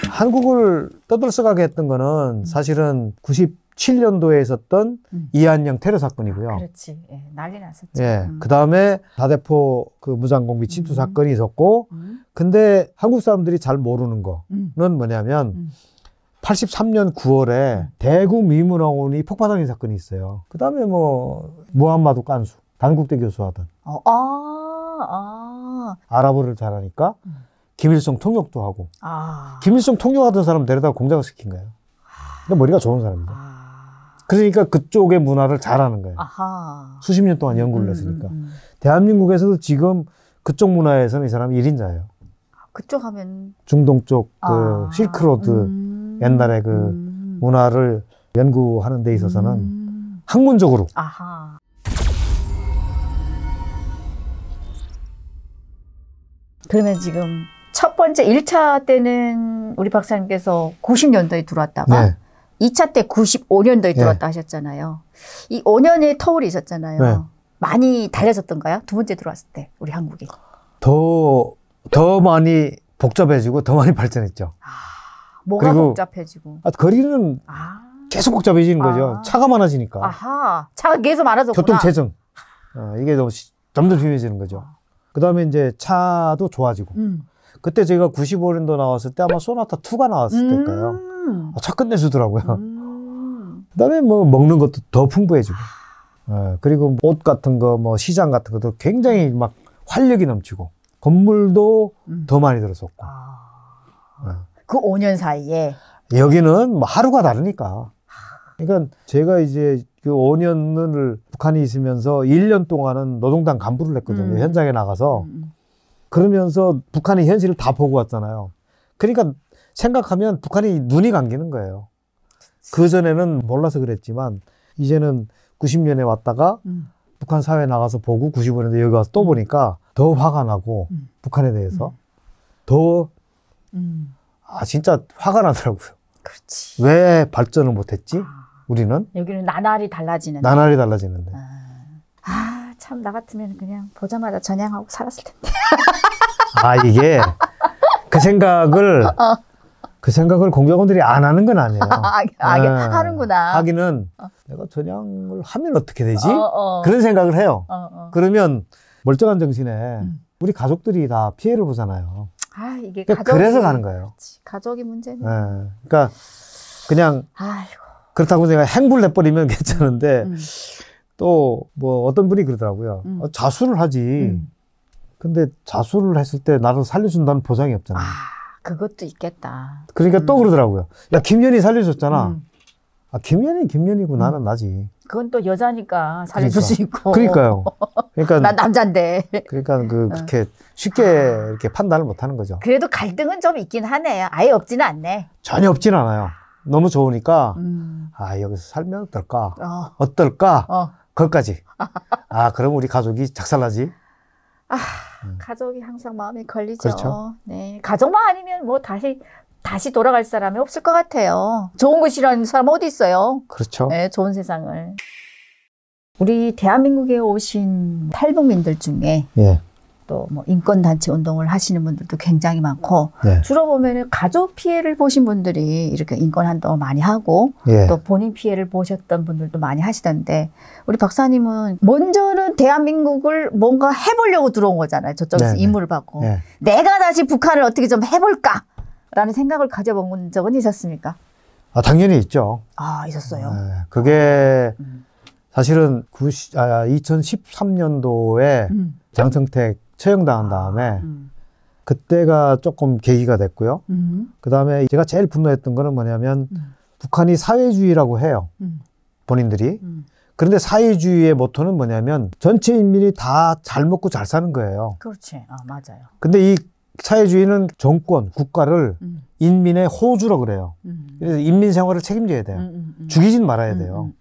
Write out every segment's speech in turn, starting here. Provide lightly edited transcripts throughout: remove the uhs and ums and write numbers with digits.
한국을 떠들썩하게 했던 거는 사실은 97년도에 있었던 이한영 테러 사건이고요. 그렇지. 예, 난리 났었죠. 예, 그 다음에 다대포 그 무장공비 침투 사건이 있었고, 근데 한국 사람들이 잘 모르는 거는 뭐냐면 83년 9월에 대구 미문학원이 폭파당한 사건이 있어요. 그 다음에 뭐 무함마두 깐수 단국대 교수하던 아랍어를 잘하니까 김일성 통역도 하고 김일성 통역하던 사람 데려다가 공작을 시킨 거예요. 근데 머리가 좋은 사람이죠. 그러니까 그쪽의 문화를 잘하는 거예요. 수십 년 동안 연구를 했으니까. 대한민국에서도 지금 그쪽 문화에서는 이 사람이 1인자예요. 그쪽 하면 중동 쪽 그 실크로드 옛날에 그 문화를 연구하는 데 있어서는 학문적으로. 그러면 지금 첫 번째 1차 때는 우리 박사님께서 90년도에 들어왔다가 2차 때 95년도에 들어왔다 하셨잖아요. 이 5년의 터울이 있었잖아요. 많이 달라졌던가요? 두 번째 들어왔을 때 우리 한국이. 더 많이 복잡해지고 더 많이 발전했죠. 뭐가 복잡해지고? 거리는 계속 복잡해지는 거죠. 차가 많아지니까. 차가 계속 많아졌구나. 교통체증. 이게 점점 심해지는 거죠. 그 다음에 이제 차도 좋아지고. 그때 제가 95년도 나왔을 때 아마 소나타2가 나왔을 때일까요? 차 끝내주더라고요. 그 다음에 뭐 먹는 것도 더 풍부해지고. 그리고 옷 같은 거, 뭐 시장 같은 것도 굉장히 막 활력이 넘치고. 건물도 더 많이 들었었고. 그 5년 사이에? 여기는 뭐 하루가 다르니까. 그러니까 제가 이제 그 5년을 북한에 있으면서 1년 동안은 노동당 간부를 했거든요. 현장에 나가서. 그러면서 북한의 현실을 다 보고 왔잖아요. 그러니까 생각하면 북한이 눈이 감기는 거예요. 그전에는 몰라서 그랬지만 이제는 90년에 왔다가 북한 사회에 나가서 보고 95년에 여기 와서 또 보니까 더 화가 나고 북한에 대해서 더 진짜 화가 나더라고요. 그렇지. 왜 발전을 못했지? 우리는? 여기는 나날이 달라지는데. 나날이 달라지는데. 참 나 같으면 그냥 보자마자 전향하고 살았을 텐데. 이게 그 생각을 공작원들이 안 하는 건 아니에요. 하는구나. 하기는 내가 전향을 하면 어떻게 되지? 그런 생각을 해요. 그러면 멀쩡한 정신에 우리 가족들이 다 피해를 보잖아요. 이게 그래서 가는 거예요. 그치, 가족이 문제네. 그러니까 그냥 그렇다고 내가 행불 내버리면 괜찮은데 또 뭐 어떤 분이 그러더라고요. 자수를 하지. 근데 자수를 했을 때 나를 살려준다는 보장이 없잖아. 그것도 있겠다. 그러니까 또 그러더라고요. 야, 김연희 살려줬잖아. 김연희 김연희고 나는 나지. 그건 또 여자니까 살려줄 수 있고. 그러니까요. 그러니까 난 남잔데. 그러니까 그렇게 쉽게 이렇게 판단을 못 하는 거죠. 그래도 갈등은 좀 있긴 하네요. 아예 없지는 않네. 전혀 없진 않아요. 너무 좋으니까 여기서 살면 어떨까? 어떨까? 거기까지. 그럼 우리 가족이 작살나지? 가족이 항상 마음에 걸리죠. 그렇죠. 네, 가족만 아니면 뭐 다시 돌아갈 사람이 없을 것 같아요. 좋은 곳이라는 사람 어디 있어요? 그렇죠. 네, 좋은 세상을. 우리 대한민국에 오신 탈북민들 중에 또 뭐 인권단체 운동을 하시는 분들도 굉장히 많고 주로 보면은 가족 피해를 보신 분들이 이렇게 인권 활동을 많이 하고 또 본인 피해를 보셨던 분들도 많이 하시던데 우리 박사님은 먼저는 대한민국을 뭔가 해보려고 들어온 거잖아요. 저쪽에서 임무를 받고 내가 다시 북한을 어떻게 좀 해볼까 라는 생각을 가져본 적은 있었습니까? 당연히 있죠. 있었어요. 그게 사실은 2013년도에 장성택 처형당한 다음에 그때가 조금 계기가 됐고요. 그 다음에 제가 제일 분노했던 거는 뭐냐면 북한이 사회주의라고 해요. 본인들이. 그런데 사회주의의 모토는 뭐냐면 전체 인민이 다 잘 먹고 잘 사는 거예요. 그렇지. 맞아요. 근데 이 사회주의는 정권, 국가를 인민의 호주라고 그래요. 그래서 인민 생활을 책임져야 돼요. 죽이진 말아야 돼요.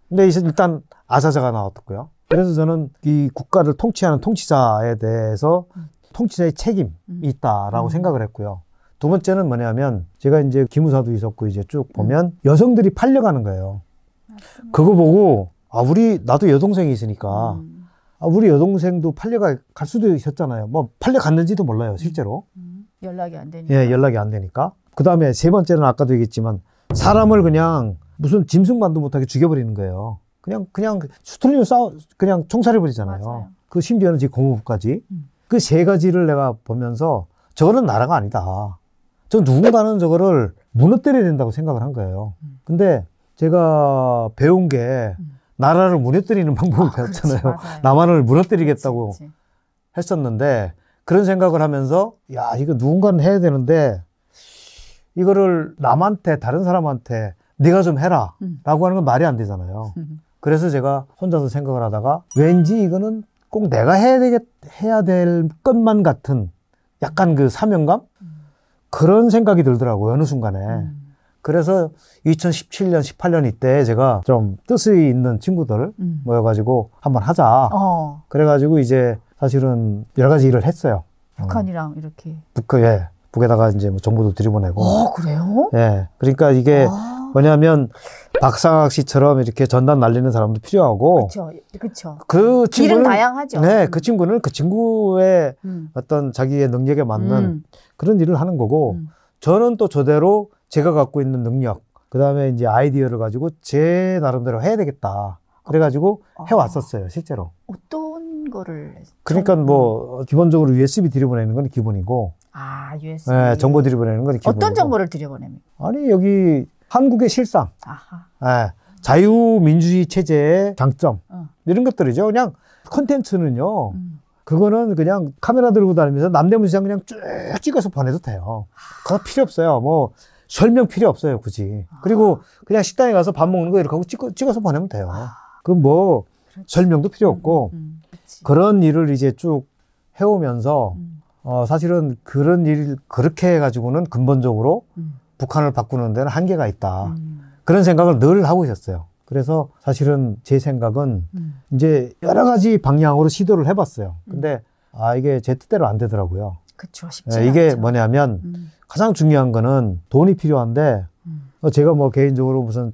근데 일단 아사자가 나왔고요. 그래서 저는 이 국가를 통치하는 통치자에 대해서 통치자의 책임이 있다라고 생각을 했고요. 두 번째는 뭐냐면 제가 이제 기무사도 있었고 이제 쭉 보면 여성들이 팔려가는 거예요. 그거 보고 나도 여동생이 있으니까 우리 여동생도 팔려갈 수도 있었잖아요. 뭐 팔려갔는지도 몰라요, 실제로. 연락이 안 되니까. 연락이 안 되니까. 그 다음에 세 번째는 아까도 얘기했지만 사람을 그냥 무슨 짐승만도 못하게 죽여버리는 거예요. 그냥 수틀리면 그냥 총살해버리잖아요. 맞아요. 그 심지어는 지금 고무부까지. 그 세 가지를 내가 보면서 저거는 나라가 아니다. 저 누군가는 저거를 무너뜨려야 된다고 생각을 한 거예요. 근데 제가 배운 게 나라를 무너뜨리는 방법을 배웠잖아요. 그렇지, 남한을 무너뜨리겠다고 그렇지. 했었는데 그런 생각을 하면서 야 이거 누군가는 해야 되는데 이거를 남한테 다른 사람한테 네가 좀 해라 라고 하는 건 말이 안 되잖아요. 그래서 제가 혼자서 생각을 하다가 왠지 이거는 꼭 내가 해야 될 것만 같은 약간 그 사명감? 그런 생각이 들더라고요, 어느 순간에. 그래서 2017년, 18년 이때 제가 좀 뜻이 있는 친구들 모여가지고 한번 하자. 그래가지고 이제 사실은 여러 가지 일을 했어요. 북한이랑 이렇게. 북에다가 이제 뭐 정보도 들여보내고. 그래요? 예. 그러니까 이게 뭐냐면 박상학 씨처럼 이렇게 전단 날리는 사람도 필요하고. 그렇죠. 그 친구는 길은 다양하죠. 네, 그 친구는 그 친구의 어떤 자기의 능력에 맞는 그런 일을 하는 거고, 저는 또 저대로 제가 갖고 있는 능력, 그 다음에 이제 아이디어를 가지고 제 나름대로 해야 되겠다. 그래가지고 해왔었어요, 실제로. 어떤 거를? 그러니까 뭐 기본적으로 USB 들여보내는 건 기본이고. USB. 네, 정보 들여보내는 건 기본이고. 어떤 정보를 들여보냅니까? 아니 여기 한국의 실상, 아하. 네, 자유민주주의 체제의 장점 이런 것들이죠. 그냥 콘텐츠는요. 그거는 그냥 카메라 들고 다니면서 남대문 시장 그냥 쭉 찍어서 보내도 돼요. 그거 필요 없어요. 뭐 설명 필요 없어요, 굳이. 그리고 그냥 식당에 가서 밥 먹는 거 이렇게 하고 찍어서 보내면 돼요. 그럼 뭐 설명도 필요 없고 그런 일을 이제 쭉 해오면서 사실은 그런 일 그렇게 해가지고는 근본적으로 북한을 바꾸는 데는 한계가 있다. 그런 생각을 늘 하고 있었어요. 그래서 사실은 제 생각은 이제 여러 가지 방향으로 시도를 해봤어요. 근데 이게 제 뜻대로 안 되더라고요. 그쵸, 쉽지 이게 않죠. 뭐냐면 가장 중요한 거는 돈이 필요한데 제가 뭐 개인적으로 무슨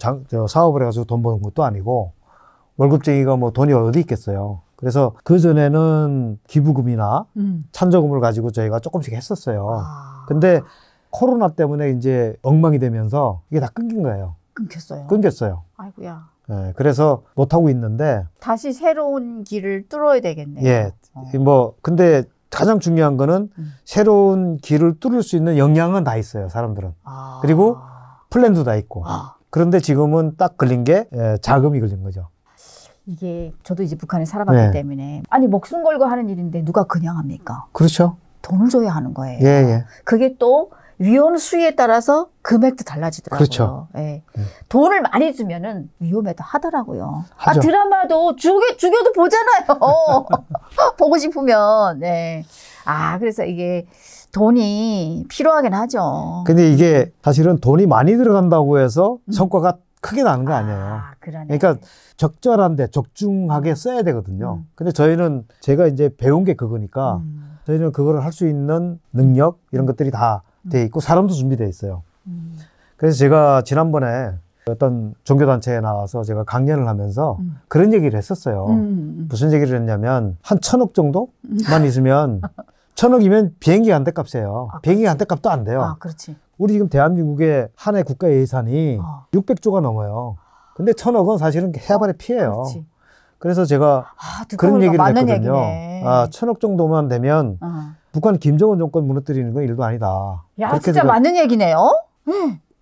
사업을 해가지고 돈 버는 것도 아니고 월급쟁이가 뭐 돈이 어디 있겠어요. 그래서 그전에는 기부금이나 찬조금을 가지고 저희가 조금씩 했었어요. 근데 코로나 때문에 이제 엉망이 되면서 이게 다 끊긴 거예요. 끊겼어요. 아이고야. 네, 그래서 못하고 있는데. 다시 새로운 길을 뚫어야 되겠네요. 예. 근데 가장 중요한 거는 새로운 길을 뚫을 수 있는 역량은 다 있어요, 사람들은. 그리고 플랜도 다 있고. 그런데 지금은 딱 걸린 게 자금이 걸린 거죠. 이게 저도 이제 북한에 살아봤기 때문에 아니 목숨 걸고 하는 일인데 누가 그냥 합니까? 그렇죠. 돈을 줘야 하는 거예요. 예. 그게 또 위험 수위에 따라서 금액도 달라지더라고요. 그렇죠. 예. 돈을 많이 주면은 위험하다 하더라고요. 하죠. 드라마도 죽여도 보잖아요. 보고 싶으면. 네. 그래서 이게 돈이 필요하긴 하죠. 근데 이게 사실은 돈이 많이 들어간다고 해서 성과가 크게 나는 거 아니에요. 그러네. 그러니까 적절한데 적중하게 써야 되거든요. 근데 저희는 제가 이제 배운 게 그거니까 저희는 그거를 할 수 있는 능력 이런 것들이 다 돼 있고 사람도 준비돼 있어요. 그래서 제가 지난번에 어떤 종교단체에 나와서 제가 강연을 하면서 그런 얘기를 했었어요. 무슨 얘기를 했냐면 한 1,000억 정도만 있으면 1,000억이면 비행기 한 대 값이에요. 비행기 한 대 값도 안 돼요. 그렇지. 우리 지금 대한민국의 한 해 국가 예산이 600조가 넘어요. 근데 1,000억은 사실은 해발의 피해요. 그렇지. 그래서 제가 그런 얘기를 했거든요. 1,000억 정도만 되면 북한 김정은 정권 무너뜨리는 건 일도 아니다. 야, 진짜 맞는 얘기네요.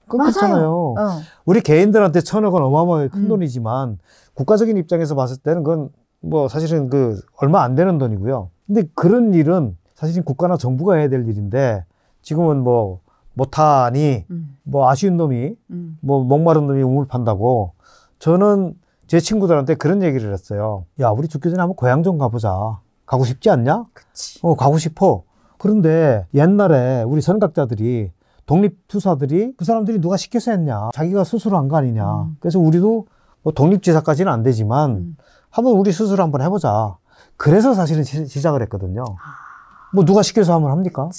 그렇잖아요. 우리 개인들한테 1,000억은 어마어마하게 큰 돈이지만 국가적인 입장에서 봤을 때는 그건 뭐 사실은 얼마 안 되는 돈이고요. 근데 그런 일은 사실은 국가나 정부가 해야 될 일인데 지금은 뭐 못하니 뭐 아쉬운 놈이 뭐 목마른 놈이 우물 판다고 저는 제 친구들한테 그런 얘기를 했어요. 야, 우리 죽기 전에 한번 고향 좀 가보자. 가고 싶지 않냐? 그치. 가고 싶어. 그런데 옛날에 우리 선각자들이 독립투사들이 그 사람들이 누가 시켜서 했냐? 자기가 스스로 한 거 아니냐? 그래서 우리도 뭐 독립지사까지는 안 되지만 한번 우리 스스로 한번 해보자. 그래서 사실은 시작을 했거든요. 뭐 누가 시켜서 하면 합니까?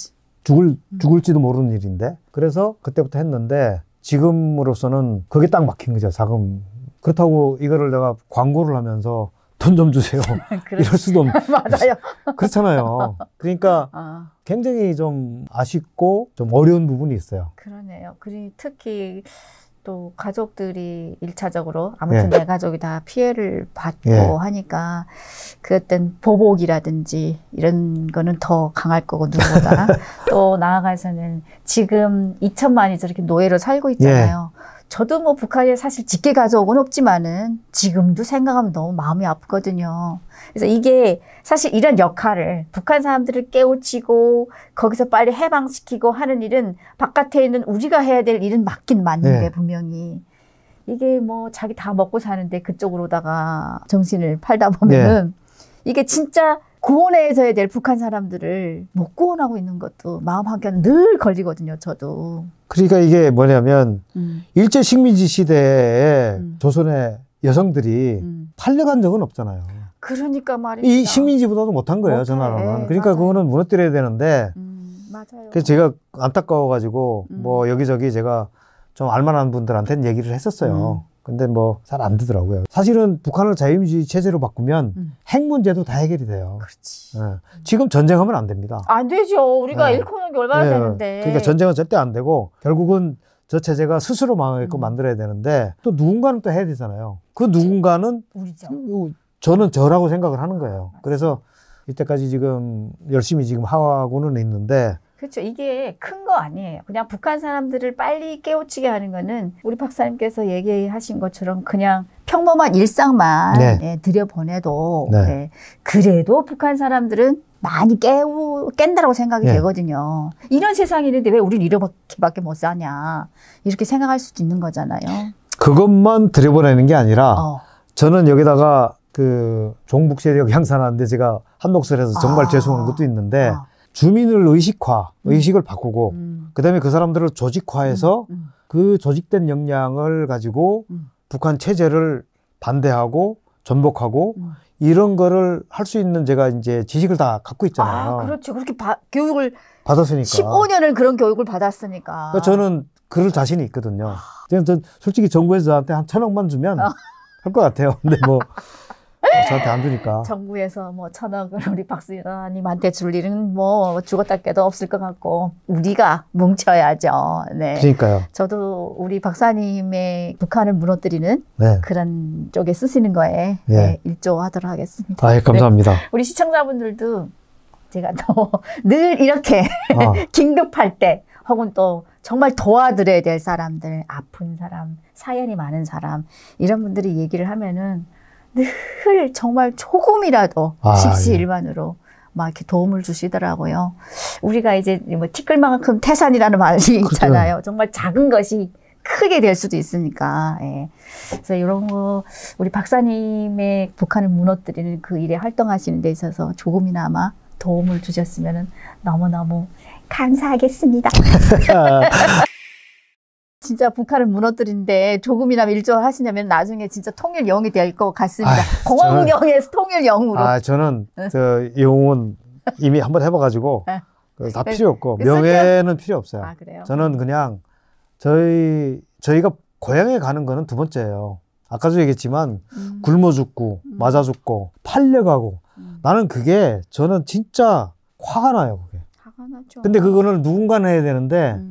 죽을지도 모르는 일인데. 그래서 그때부터 했는데 지금으로서는 그게 딱 막힌 거죠. 자금. 그렇다고 이거를 내가 광고를 하면서 돈 좀 주세요. 이럴 수도 맞아요. 그렇잖아요. 그러니까 굉장히 좀 아쉽고 좀 어려운 부분이 있어요. 그러네요. 그리고 특히 또 가족들이 1차적으로 아무튼 내 가족이 다 피해를 받고 하니까 그 어떤 보복이라든지 이런 거는 더 강할 거고 누구보다 또 나아가서는 지금 2천만이 저렇게 노예로 살고 있잖아요. 저도 뭐 북한에 사실 직계 가족은 없지만은 지금도 생각하면 너무 마음이 아프거든요. 그래서 이게 사실 이런 역할을 북한 사람들을 깨우치고 거기서 빨리 해방시키고 하는 일은 바깥에 있는 우리가 해야 될 일은 맞긴 맞는데 분명히 이게 뭐 자기 다 먹고 사는데 그쪽으로다가 정신을 팔다 보면은 이게 진짜 구원해줘야 될 북한 사람들을 못 구원하고 있는 것도 마음 한켠 늘 걸리거든요, 저도. 그러니까 이게 뭐냐면 일제 식민지 시대에 조선의 여성들이 팔려간 적은 없잖아요. 그러니까 말입니다. 이 식민지보다도 못한 거예요, 저 나라는. 그러니까 맞아요. 그거는 무너뜨려야 되는데 맞아요. 그래서 제가 안타까워가지고 뭐 여기저기 제가 좀 알만한 분들한테는 얘기를 했었어요. 근데 뭐 잘 안 되더라고요. 사실은 북한을 자유민주주의 체제로 바꾸면 핵 문제도 다 해결이 돼요. 그렇지. 지금 전쟁하면 안 됩니다. 안 되죠. 우리가 잃고 있는 게 얼마나 되는데. 그러니까 전쟁은 절대 안 되고 결국은 저 체제가 스스로 망하게끔 만들어야 되는데 또 누군가는 또 해야 되잖아요. 그 누군가는 우리죠. 저는 저라고 생각을 하는 거예요. 그래서 이때까지 지금 열심히 지금 하고는 있는데 그렇죠. 이게 큰 거 아니에요. 그냥 북한 사람들을 빨리 깨우치게 하는 거는 우리 박사님께서 얘기하신 것처럼 그냥 평범한 일상만 들여보내도 그래도 북한 사람들은 많이 깬다라고 생각이 되거든요. 이런 세상이 있는데 왜 우린 이렇게밖에 못 사냐 이렇게 생각할 수도 있는 거잖아요. 그것만 들여보내는 게 아니라 저는 여기다가 그 종북 세력 향산하는데 제가 한 목소리에서 정말 죄송한 것도 있는데 주민을 의식을 바꾸고 그다음에 그 사람들을 조직화해서 그 조직된 역량을 가지고 북한 체제를 반대하고 전복하고 이런 거를 할 수 있는 제가 이제 지식을 다 갖고 있잖아요. 그렇죠. 그렇게 교육을 받았으니까. 15년을 그런 교육을 받았으니까. 그러니까 저는 그럴 자신이 있거든요. 전 솔직히 정부에서 저한테 한 1,000억만 주면 할 것 같아요. 근데 뭐 저한테 안 주니까. 정부에서 뭐 1,000억을 우리 박사님한테 줄 일은 뭐 죽었다 깨도 없을 것 같고 우리가 뭉쳐야죠. 네. 그러니까요. 저도 우리 박사님의 북한을 무너뜨리는 그런 쪽에 쓰시는 거에 일조하도록 하겠습니다. 아, 감사합니다. 우리 시청자분들도 제가 또 늘 이렇게 긴급할 때 혹은 또 정말 도와드려야 될 사람들, 아픈 사람, 사연이 많은 사람 이런 분들이 얘기를 하면은 늘 정말 조금이라도 십시일반으로 막 이렇게 도움을 주시더라고요. 우리가 이제 뭐 티끌만큼 태산이라는 말이 있잖아요. 정말 작은 것이 크게 될 수도 있으니까. 그래서 이런 거 우리 박사님의 북한을 무너뜨리는 그 일에 활동하시는 데 있어서 조금이나마 도움을 주셨으면 너무너무 감사하겠습니다. 진짜 북한을 무너뜨리는데 조금이나마 일조를 하시냐면 나중에 진짜 통일 영웅이 될 것 같습니다. 공화국영에서 통일 영웅으로. 저는 저 영웅은 이미 한번 해봐가지고 다 필요 없고 명예는 필요 없어요. 그래요? 저는 그냥 저희가 고향에 가는 거는 두 번째예요. 아까도 얘기했지만 굶어 죽고 맞아 죽고 팔려가고 나는 그게 저는 진짜 화가 나요. 그게. 화가 나죠. 근데 그거는 누군가는 해야 되는데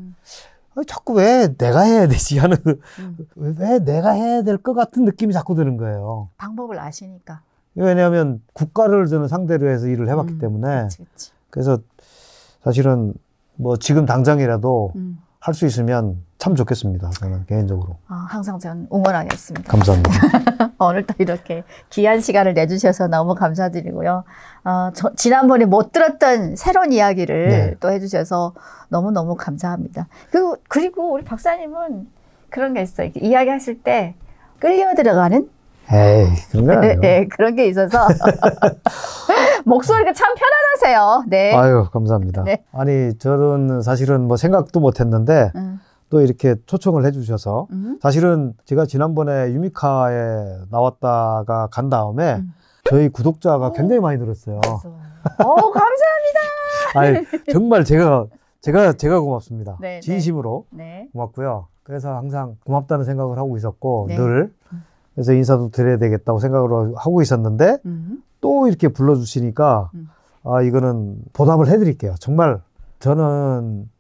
자꾸 왜 내가 해야 되지 하는 왜 내가 해야 될 것 같은 느낌이 자꾸 드는 거예요. 방법을 아시니까. 왜냐하면 국가를 저는 상대로 해서 일을 해봤기 때문에 그치. 그래서 사실은 뭐 지금 당장이라도 할 수 있으면 참 좋겠습니다. 저는 개인적으로. 항상 전 응원하겠습니다. 감사합니다. 오늘 또 이렇게 귀한 시간을 내주셔서 너무 감사드리고요. 지난번에 못 들었던 새로운 이야기를 또 해주셔서 너무너무 감사합니다. 그리고 우리 박사님은 그런 게 있어요. 이야기하실 때 끌려 들어가는? 에이, 그런 건 아니에요. 네, 그런 게 있어서. 목소리가 참 편안하세요. 네. 아유, 감사합니다. 네. 아니, 저는 사실은 뭐 생각도 못 했는데, 또 이렇게 초청을 해주셔서, 사실은 제가 지난번에 유미카에 나왔다가 간 다음에, 저희 구독자가 굉장히 많이 늘었어요. 감사합니다. 아니, 정말 제가 고맙습니다. 네, 진심으로 고맙고요. 그래서 항상 고맙다는 생각을 하고 있었고, 늘. 그래서 인사도 드려야 되겠다고 생각을 하고 있었는데 또 이렇게 불러주시니까 아, 이거는 보답을 해드릴게요. 정말 저는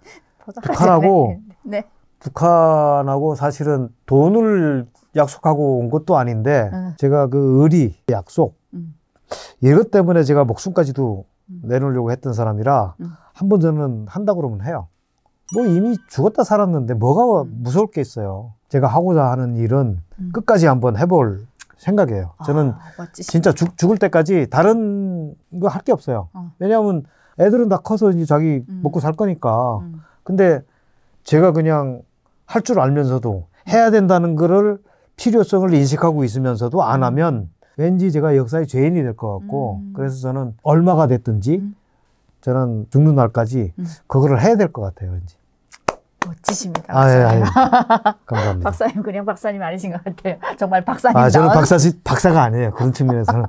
네. 북한하고 사실은 돈을 약속하고 온 것도 아닌데 제가 그 의리, 약속 이것 때문에 제가 목숨까지도 내놓으려고 했던 사람이라 한번 저는 한다고 그러면 해요. 뭐 이미 죽었다 살았는데 뭐가 무서울 게 있어요. 제가 하고자 하는 일은 끝까지 한번 해볼 생각이에요. 저는 진짜 죽을 때까지 다른 거 할 게 없어요. 왜냐하면 애들은 다 커서 이제 자기 먹고 살 거니까. 근데 제가 그냥 할 줄 알면서도 해야 된다는 거를 필요성을 인식하고 있으면서도 안 하면 왠지 제가 역사의 죄인이 될 것 같고 그래서 저는 얼마가 됐든지 저는 죽는 날까지 그거를 해야 될 것 같아요. 왠지. 멋지십니다. 박사님. 감사합니다. 박사님 그냥 박사님 아니신 것 같아요. 정말 박사님. 저는 박사가 아니에요. 그런 측면에서는.